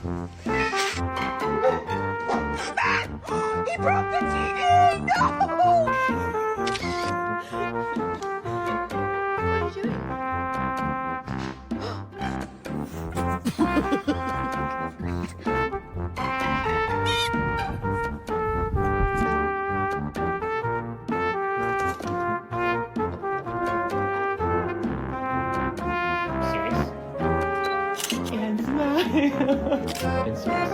He broke the TV! No! What are you doing? Serious? And smile. And serious.